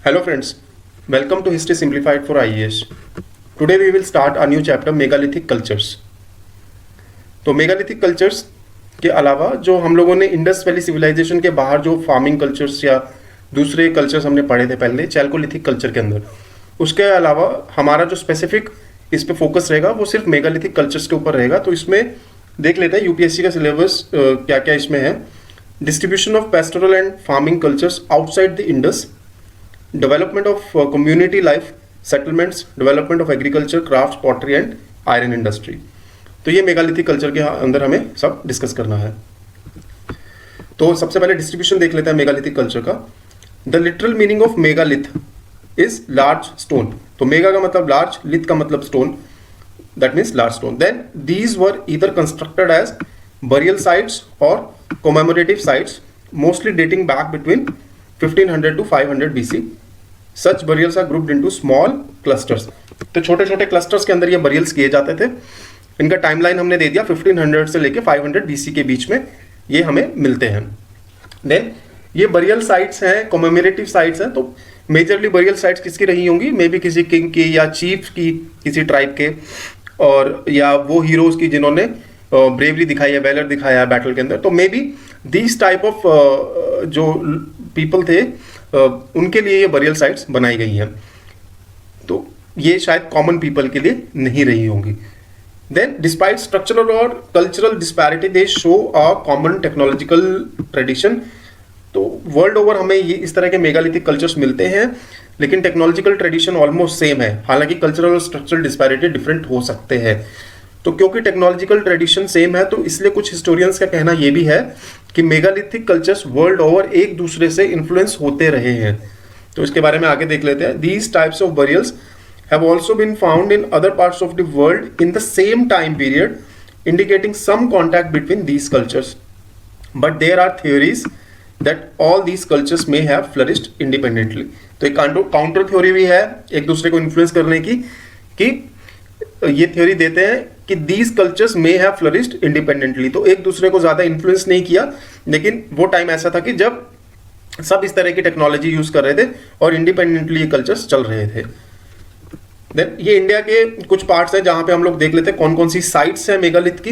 Hello friends, welcome to History Simplified for IAS. Today we will start a new chapter Megalithic Cultures. तो megalithic cultures के अलावा जो हम लोगों ने इंडस वैली सिविलाइजेशन के बाहर जो फार्मिंग कल्चर्स या दूसरे कल्चर्स हमने पढ़े थे पहले चैल्कोलिथिक कल्चर के अंदर, उसके अलावा हमारा जो स्पेसिफिक इस पे फोकस रहेगा वो सिर्फ मेगालिथिक कल्चर्स के ऊपर रहेगा। तो इसमें देख लेते हैं यूपीएससी का सिलेबस क्या क्या इसमें है। Distribution of pastoral and farming cultures outside the Indus, development of community life, settlements, development of agriculture, craft, pottery and iron industry. तो ये मेगालिथिक कल्चर के अंदर हमें सब डिस्कस करना है। तो सबसे पहले डिस्ट्रीब्यूशन देख लेते हैं मेगालिथिक कल्चर का। The literal meaning of megalith is large stone. तो मेगा का मतलब लार्ज, लिथ का मतलब stone, that means large stone. Then these were either constructed as burial sites or commemorative sites, mostly dating back between 1500 to 500 BC. Such burials are grouped into small clusters. तो छोटे छोटे clusters के अंदर ये burials किए जाते थे। इनका टाइमलाइन हमने दे दिया 1500 से लेके 500 BC के बीच में ये हमें मिलते हैं। देन ये बरियल साइट्स हैं, कॉमेमोरेटिव साइट्स हैं। तो मेजरली बरियल साइट्स किसकी रही होंगी? मे बी किसी किंग की या चीफ की, किसी ट्राइब के, और या वो हीरोज की जिन्होंने ब्रेवरी दिखाई है, वैलर दिखाया है बैटल के अंदर। तो may be these type of जो पीपल थे उनके लिए ये बरियल साइट्स बनाई गई हैं। तो ये शायद कॉमन पीपल के लिए नहीं रही होंगी। देन डिस्पाइट स्ट्रक्चरल और cultural disparity they show a common technological tradition. तो वर्ल्ड ओवर हमें ये इस तरह के मेगालिथिक कल्चर्स मिलते हैं, लेकिन टेक्नोलॉजिकल ट्रेडिशन ऑलमोस्ट सेम है। हालांकि कल्चरल और स्ट्रक्चरल डिस्पैरिटी डिफरेंट हो सकते हैं। तो क्योंकि टेक्नोलॉजिकल ट्रेडिशन सेम है, तो इसलिए कुछ हिस्टोरियंस का कहना यह भी है कि मेगालिथिक कल्चर्स वर्ल्ड ओवर एक दूसरे से इन्फ्लुएंस होते रहे हैं। तो इसके बारे में आगे देख लेते हैं। These types of burials have also been found in other parts of the world in the same time period, indicating some contact between these cultures, but there are theories that all these cultures may have flourished independently. तो एक counter theory भी है एक दूसरे को influence करने की, कि ये थ्योरी देते हैं कि these cultures may have flourished independently. तो एक दूसरे को ज्यादा इन्फ्लुएंस नहीं किया, लेकिन वो टाइम ऐसा था कि जब सब इस तरह की टेक्नोलॉजी यूज कर रहे थे और इंडिपेंडेंटली ये कल्चर्स चल रहे थे। देन ये इंडिया के कुछ पार्ट्स हैं जहां पे हम लोग देख लेते हैं कौन कौन सी साइट्स हैं मेगालिथ की।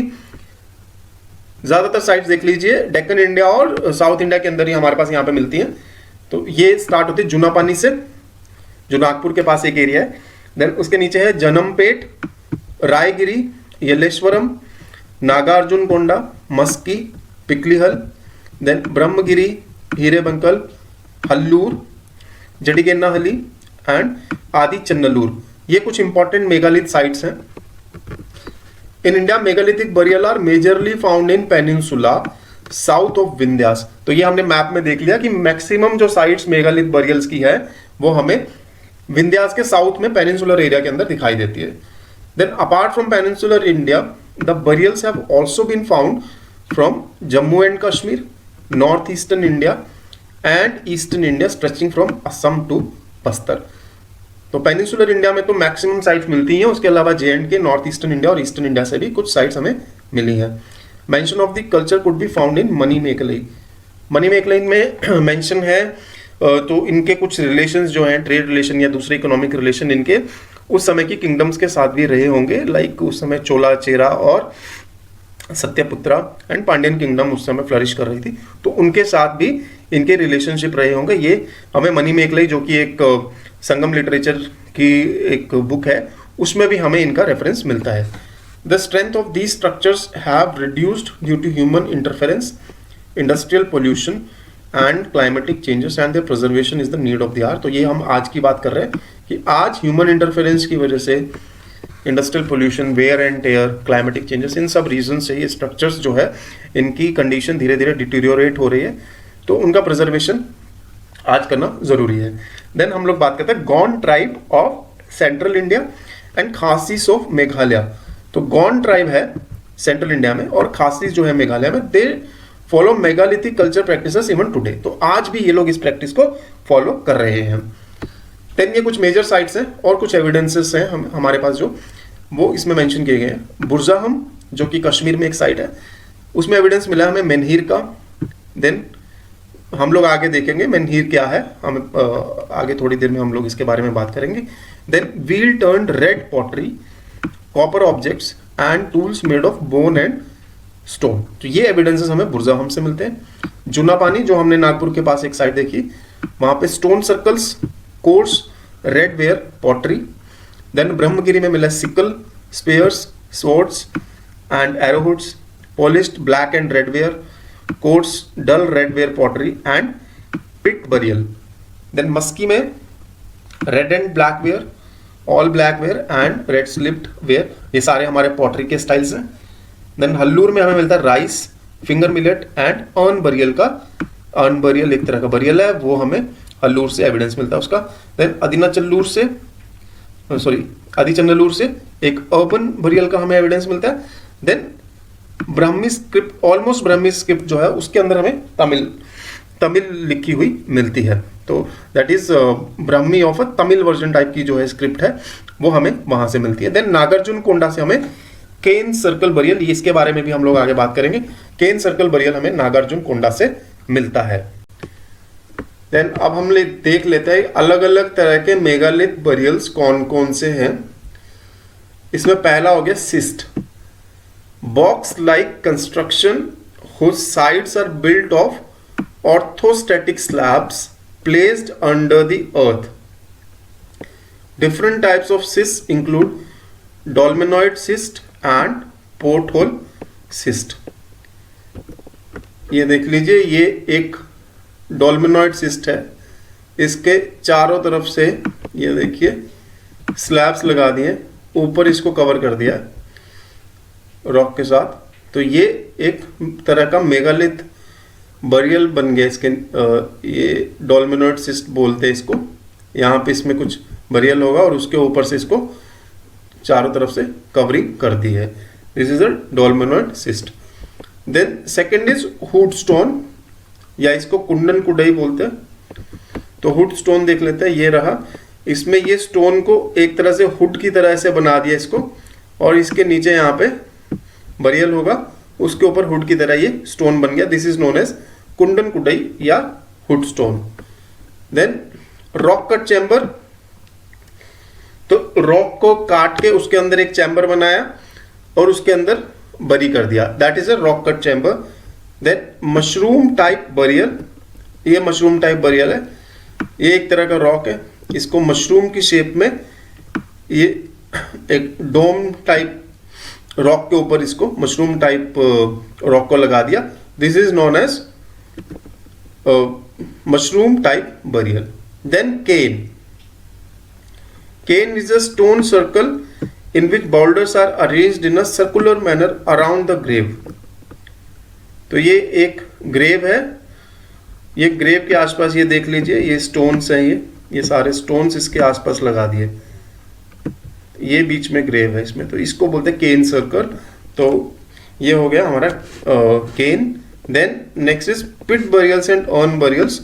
ज्यादातर साइट्स देख लीजिए डेक्कन इंडिया और साउथ इंडिया के अंदर ही हमारे पास यहाँ पे मिलती हैं। तो ये स्टार्ट होती है जूनापानी से, जो नागपुर के पास एक एरिया है। देन उसके नीचे है Janampet, Raigiri, Yeleswaram, Nagarjunakonda, Maski, Piklihal, then Brahmagiri, Hirebenakal, Hallur, Jadigenahalli and Adichanallur. ये कुछ इंपॉर्टेंट मेगालिथ साइट्स हैं। In India megalithic burial are majorly found in peninsula south of Vindhyas. तो ये हमने मैप में देख लिया कि मैक्सिमम जो साइट्स मेगालिथ बरियल्स की है वो हमें विंध्यास के साउथ में पेनिनसुलर एरिया के अंदर दिखाई देती है। Then apart from peninsular India, the burials have also been found from Jammu and Kashmir, northeastern India and eastern India stretching from Assam to Bastar. तो पेनिनसुलर इंडिया में तो मैक्सिमम साइट्स मिलती हैं, उसके अलावा J&K, नॉर्थ ईस्टर्न इंडिया और eastern India से भी कुछ साइट्स हमें मिली हैं। Mention of the culture could be found in Manimekalai. Manimekalai में मेंशन है तो इनके कुछ रिलेशंस जो हैं, ट्रेड रिलेशन या दूसरे इकोनॉमिक रिलेशन, इनके उस समय की किंगडम्स के साथ भी रहे होंगे। लाइक उस समय चोला, चेरा और सत्यपुत्रा एंड पांड्यन किंगडम उस समय फ्लरिश कर रही थी, तो उनके साथ भी इनके रिलेशनशिप रहे होंगे। ये हमें मणिमेकलाई, जो कि एक संगम लिटरेचर की एक बुक है, उसमें भी हमें इनका रेफरेंस मिलता है। The strength of these structures have reduced due to human interference, industrial pollution and climatic changes and the preservation is the need of the hour. तो ये हम आज की बात कर रहे हैं कि आज ह्यूमन इंटरफेरेंस की वजह से industrial pollution, wear and tear, climatic changes, इन सब रीजन से ये स्ट्रक्चर्स जो है इनकी कंडीशन धीरे धीरे डिटीरियोरेट हो रही है, तो उनका प्रिजर्वेशन आज करना जरूरी है। देन हम लोग बात करते हैं Gond tribe of central India and Khasis of Meghalaya. तो गॉन ट्राइब है सेंट्रल इंडिया में और खासीस जो है मेघालय में, they follow megalithic culture practices even today. तो आज भी ये लोग इस प्रैक्टिस को फॉलो कर रहे हैं। देन ये कुछ मेजर साइट्स हैं और कुछ एविडेंसेस हैं हमारे पास जो वो इसमें मेंशन किए गए हैं। बुरजाहम जो कि कश्मीर में एक साइट है, उसमें एविडेंस मिला हमें मेनहीर का। देन हम लोग आगे देखेंगे मेनहीर क्या है, हम आगे थोड़ी देर में हम लोग इसके बारे में बात करेंगे। Then wheel turned red pottery, copper objects and tools made of bone and stone. तो ये एविडेंसेस हमें बुरज़ाहम से मिलते हैं। जुना पानी जो हमने नागपुर के पास एक साइड देखी, वहां पे stone circles, coarse red ware pottery. Then Brahmagiri में मिला sickle, spears, swords and arrowheads, polished black and red ware, coarse dull red ware pottery and pit burial. Then Maski में red and black ware, all black ware and red slipped ware. ये सारे हमारे pottery के styles हैं। Then Hallur में हमें मिलता है rice, finger millet and earn burial का, अर्न बरियल एक तरह का बरियल है, वो हमें हल्लूर से एविडेंस मिलता है उसका। देन आदिचनल्लूर से एक अर्बन बरियल का हमें एविडेंस मिलता है। Then Brahmi script, almost Brahmi script जो है उसके अंदर हमें तमिल लिखी हुई मिलती है। तो that is Brahmi of a Tamil version type की जो है स्क्रिप्ट है, वो हमें वहां से मिलती है। देन नागार्जुन कोंडा से हमें केन सर्कल बरियल, इसके बारे में भी हम लोग आगे बात करेंगे। केन सर्कल बरियल हमें नागार्जुन कोंडा से मिलता है। देन अब हम देख लेते हैं अलग अलग तरह के मेगालिथ बरियल्स कौन कौन से हैं। इसमें पहला हो गया cyst, box like construction whose sides are built of orthostatic slabs placed under the earth. Different types of cysts include dolmenoid cyst and porthole cyst. ये देख लीजिए, ये एक डोलमेनॉइड सिस्ट है। इसके चारों तरफ से ये देखिए स्लैब्स लगा दिए, ऊपर इसको कवर कर दिया रॉक के साथ। तो ये एक तरह का मेगालिथ बरियल बन गया। इसके ये डोलमेनॉइड सिस्ट बोलते हैं इसको। यहाँ पे इसमें कुछ बरियल होगा और उसके ऊपर से इसको चारों तरफ से कवरिंग कर दी है। This is a dolmenoid cist. Then second is hood stone, या इसको कुंडन कुडई बोलते हैं। तो हुड स्टोन देख लेते हैं, ये रहा। इसमें ये स्टोन को एक तरह से हुड की तरह से बना दिया इसको, और इसके नीचे यहाँ पे बरियल होगा, उसके ऊपर हुड की तरह ये स्टोन बन गया। दिस इज नोन एज कुंडन कुडई या hood stone. Then rock cut chamber, तो रॉक को काट के उसके अंदर एक चैम्बर बनाया और उसके अंदर बरी कर दिया, that is a rock cut chamber. Then mushroom type burial, ये मशरूम टाइप बरियल है। ये एक तरह का रॉक है, इसको मशरूम की शेप में ये एक डोम टाइप रॉक के ऊपर इसको मशरूम टाइप रॉक को लगा दिया। This is known as mushroom type burial. Then cairn, cairn is a stone circle in which boulders are arranged in a circular manner around the grave. तो ये एक grave है, ये ग्रेव के आसपास ये देख लीजिए, ये स्टोन्स हैं, ये सारे स्टोन्स इसके आसपास लगा दिए। ये बीच में ग्रेव है इसमें, तो इसको बोलते हैं केन सर्कल। तो ये हो गया हमारा cairn. Then next is pit burials and urn burials.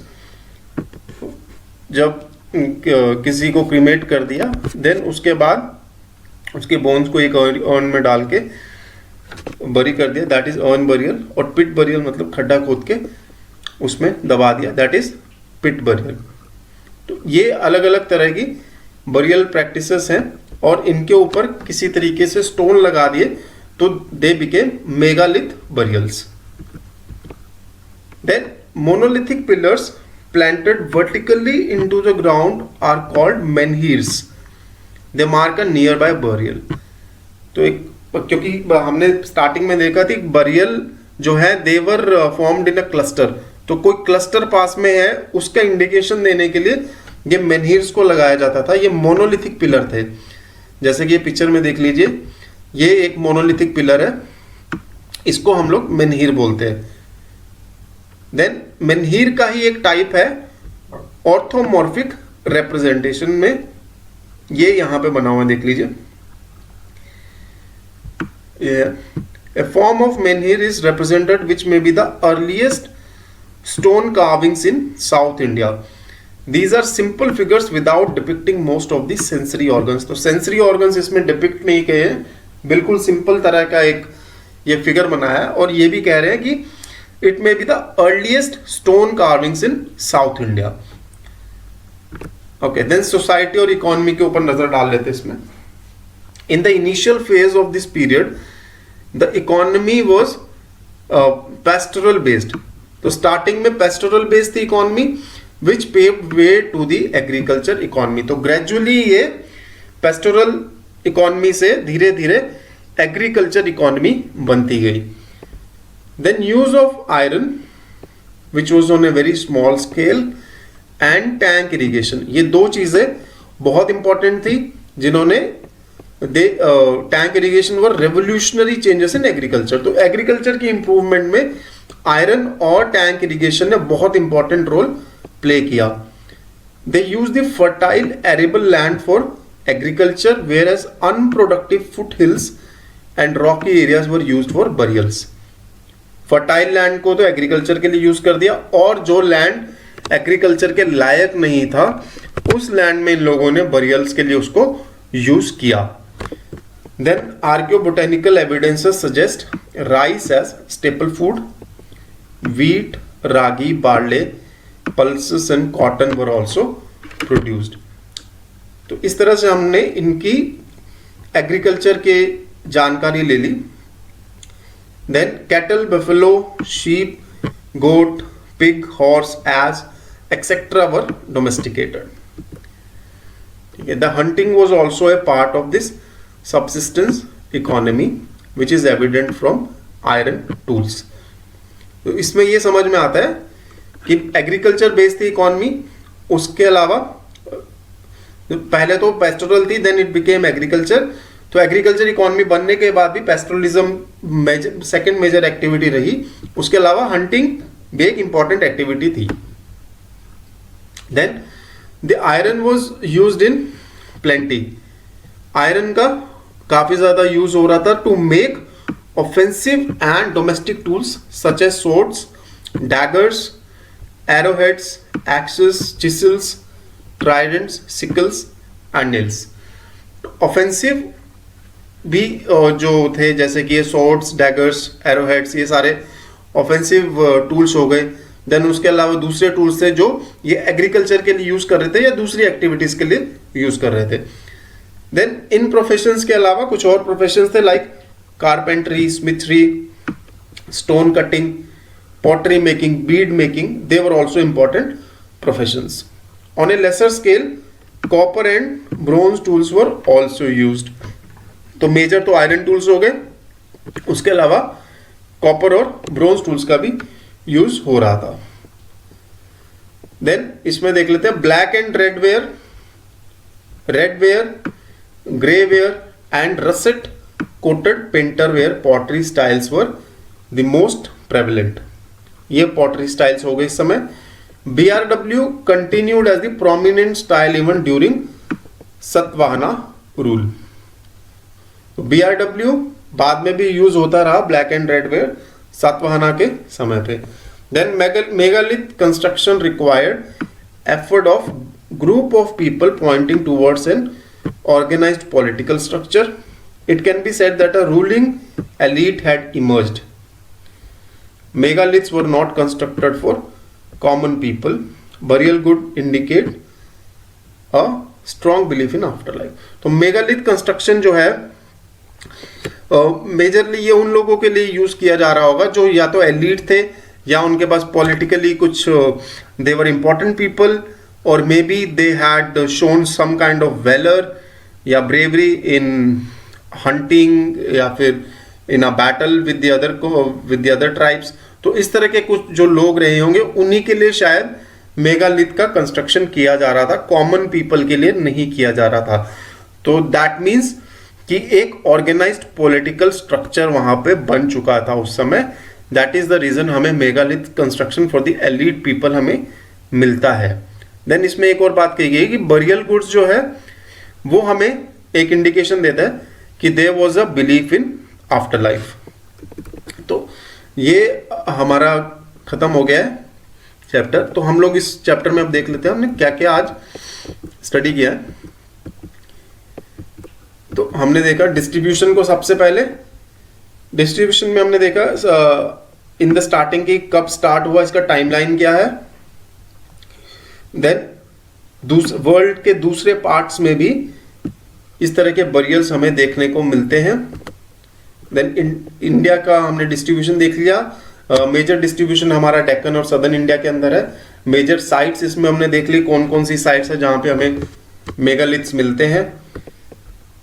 जब किसी को क्रीमेट कर दिया, देन उसके बाद उसके बोन्स को एक अर्न में डाल के बरी कर दिया, दैट इज अर्न बरियल। और पिट बरियल मतलब खड्डा खोद के उसमें दबा दिया, दैट इज पिट बरियल। तो ये अलग अलग तरह की बरियल प्रैक्टिसेस हैं, और इनके ऊपर किसी तरीके से स्टोन लगा दिए तो they became megalith burials. Then monolithic pillars planted vertically into the ground are called menhirs. They mark a nearby burial. तो एक, क्योंकि हमने स्टार्टिंग में देखा थी बरियल जो है देवर फॉर्म्ड इन अ क्लस्टर, तो कोई क्लस्टर पास में है उसका इंडिकेशन देने के लिए ये मेनहिर्स को लगाया जाता था। ये मोनोलिथिक पिलर थे, जैसे कि ये पिक्चर में देख लीजिए, ये एक मोनोलिथिक पिलर है, इसको हम लोग मेनहिर बोलते हैं। देन मेनहिर का ही एक टाइप है ऑर्थोमॉर्फिक रिप्रेजेंटेशन में, ये यहां पे बना हुआ देख लीजिए। A form of menhir is represented which may be the earliest stone carvings in South India. These are simple figures without depicting most of the sensory organs. तो sensory organs इसमें डिपिक्ट नहीं किए हैं, बिल्कुल सिंपल तरह का एक ये फिगर बनाया है। और ये भी कह रहे हैं कि It may be the earliest stone carvings in South India. Okay, then society और economy के ऊपर नजर डाल लेते हैं इसमें. In the initial phase of this period, the economy was pastoral based. तो starting में pastoral based थी economy, which paved way to the agriculture economy. तो gradually ये pastoral economy से धीरे धीरे agriculture economy बनती गई. Then use of iron, which was on a very small scale, and tank irrigation. ये दो चीजें बहुत इंपॉर्टेंट थी जिन्होंने tank irrigation were revolutionary changes in agriculture. तो एग्रीकल्चर की इंप्रूवमेंट में आयरन और टैंक इरिगेशन ने बहुत इंपॉर्टेंट रोल प्ले किया. They use the fertile arable land for agriculture, whereas unproductive foot hills and rocky areas were used for burials. Fertile land को तो agriculture के लिए यूज कर दिया, और जो लैंड एग्रीकल्चर के लायक नहीं था उस लैंड में इन लोगों ने बरियल्स के लिए उसको यूज किया. Then archaeobotanical evidences suggest rice as staple food, wheat, ragi, barley, pulses and cotton were also produced. तो इस तरह से हमने इनकी एग्रीकल्चर के जानकारी ले ली. Then cattle, buffalo, sheep, goat, pig, horse, ass, etc. were domesticated. The hunting was also a part of this subsistence economy, which is evident from iron tools. तो इसमें ये समझ में आता है कि एग्रीकल्चर बेस्ड थी इकोनॉमी, उसके अलावा पहले तो पेस्टोरल थी, देन इट बिकेम एग्रीकल्चर. तो एग्रीकल्चर इकोनॉमी बनने के बाद भी पेस्टोरलिज्म सेकंड मेजर एक्टिविटी रही. उसके अलावा हंटिंग भी एक इंपॉर्टेंट एक्टिविटी थी. Then the iron was used in plenty. Iron का काफी ज्यादा यूज हो रहा था to make offensive and domestic tools such as swords, daggers, arrowheads, axes, chisels, tridents, sickles and nails. Offensive भी जो थे, जैसे कि ये swords, daggers, arrowheads, ये सारे ऑफेंसिव टूल्स हो गए. देन उसके अलावा दूसरे टूल्स थे जो ये एग्रीकल्चर के लिए यूज कर रहे थे या दूसरी एक्टिविटीज के लिए यूज कर रहे थे. देन इन प्रोफेशंस के अलावा कुछ और प्रोफेशंस थे, like carpentry, smithery, stone cutting, pottery making, bead making. They were also important professions. On a lesser scale, copper and bronze tools were also used. तो मेजर तो आयरन टूल्स हो गए, उसके अलावा कॉपर और ब्रोंज टूल्स का भी use हो रहा था. देन इसमें देख लेते हैं black and red ware, grey ware and russet coated painted ware pottery styles were the most prevalent. ये पॉटरी स्टाइल्स हो गए इस समय. BRW continued as the prominent style even during Satavahana rule. BRW बाद में भी यूज होता रहा, black and red ware, Satavahana के समय पे. Then megalith construction required effort of group of people pointing towards an organised political structure. It can be said that a ruling elite had emerged. Megaliths were not constructed for common people. Burial would indicate a strong belief in afterlife. तो megalith construction जो है majorly ये उन लोगों के लिए use किया जा रहा होगा जो या तो एलीट थे या उनके पास पॉलिटिकली कुछ दे वर इंपॉर्टेंट पीपल, और may be they had shown some kind of valour या ब्रेवरी इन हंटिंग या फिर in a battle with the other tribes. तो इस तरह के कुछ जो लोग रहे होंगे उन्हीं के लिए शायद मेगालिथ का कंस्ट्रक्शन किया जा रहा था, कॉमन पीपल के लिए नहीं किया जा रहा था. तो दैट मीन्स कि एक ऑर्गेनाइज्ड पॉलिटिकल स्ट्रक्चर वहां पे बन चुका था उस समय. दैट इज द रीजन हमें megalith construction for the elite people हमें मिलता है. देन इसमें एक और बात कही गई कि बरियल गुड्स जो है वो हमें एक इंडिकेशन देता है कि there was a belief in afterlife. तो ये हमारा खत्म हो गया है चैप्टर. तो हम लोग इस चैप्टर में अब देख लेते हैं हमने क्या क्या आज स्टडी किया है. तो हमने देखा डिस्ट्रीब्यूशन को. सबसे पहले डिस्ट्रीब्यूशन में हमने देखा इन द स्टार्टिंग की कब स्टार्ट हुआ, इसका टाइमलाइन क्या है। देन वर्ल्ड के दूसरे पार्ट्स में भी इस तरह के बरियल्स हमें देखने को मिलते हैं। देन इंडिया का हमने डिस्ट्रीब्यूशन देख लिया। मेजर डिस्ट्रीब्यूशन हमारा डेक्कन और सदर्न इंडिया के अंदर है। मेजर साइट्स इसमें हमने देख ली कौन कौन सी साइट्स है जहां पे हमें मेगालिथ्स मिलते हैं।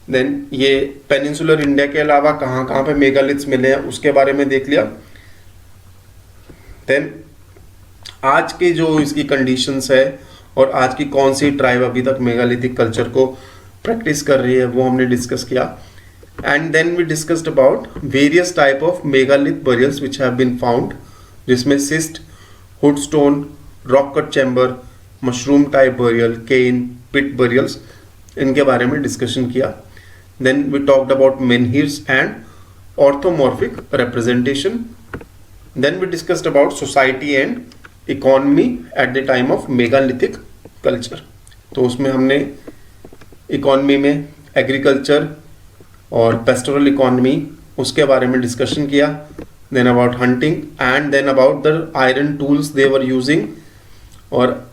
देन ये पेनिनसुलर इंडिया के अलावा कहाँ कहाँ पे मेगालिथ्स मिले हैं उसके बारे में देख लिया। देन आज की जो इसकी कंडीशंस है और आज की कौन सी ट्राइब अभी तक मेगालिथिक कल्चर को प्रैक्टिस कर रही है वो हमने डिस्कस किया। And then we discussed about various type of megalith burials which have been found, जिसमें cist, hood stone, rock cut chamber, mushroom type burial, cairn, pit burials, इनके बारे में डिस्कशन किया। Then we talked about menhirs and anthropomorphic representation. Then we discussed about society and economy at the time of megalithic culture. तो उसमें हमने economy में agriculture और pastoral economy उसके बारे में डिस्कशन किया। Then about hunting and then about the iron tools they were using, और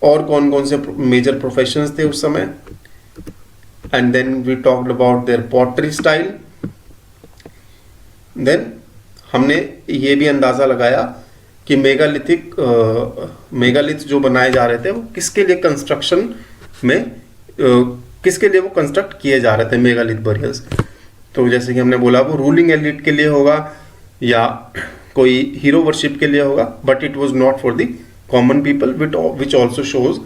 कौन कौन से मेजर प्रोफेशंस थे उस समय। And then we talked about their pottery style. Then हमने ये भी अंदाज़ा लगाया कि मेगालिथ जो बनाए जा रहे थे वो किसके लिए कंस्ट्रक्शन में किसके लिए वो कंस्ट्रक्ट किए जा रहे थे मेगालिथ बरियल्स। तो जैसे कि हमने बोला वो रूलिंग एलिट के लिए होगा या कोई हीरो वर्शिप के लिए होगा, but it was not for the common people, which also shows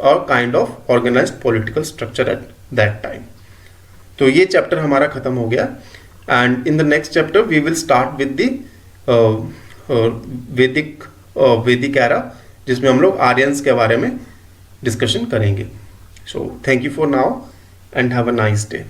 a kind of organised political structure at that time. तो ये चैप्टर हमारा खत्म हो गया। And in the next chapter we will start with the Vedic era, जिसमें हम लोग Aryans के बारे में डिस्कशन करेंगे। So thank you for now and have a nice day.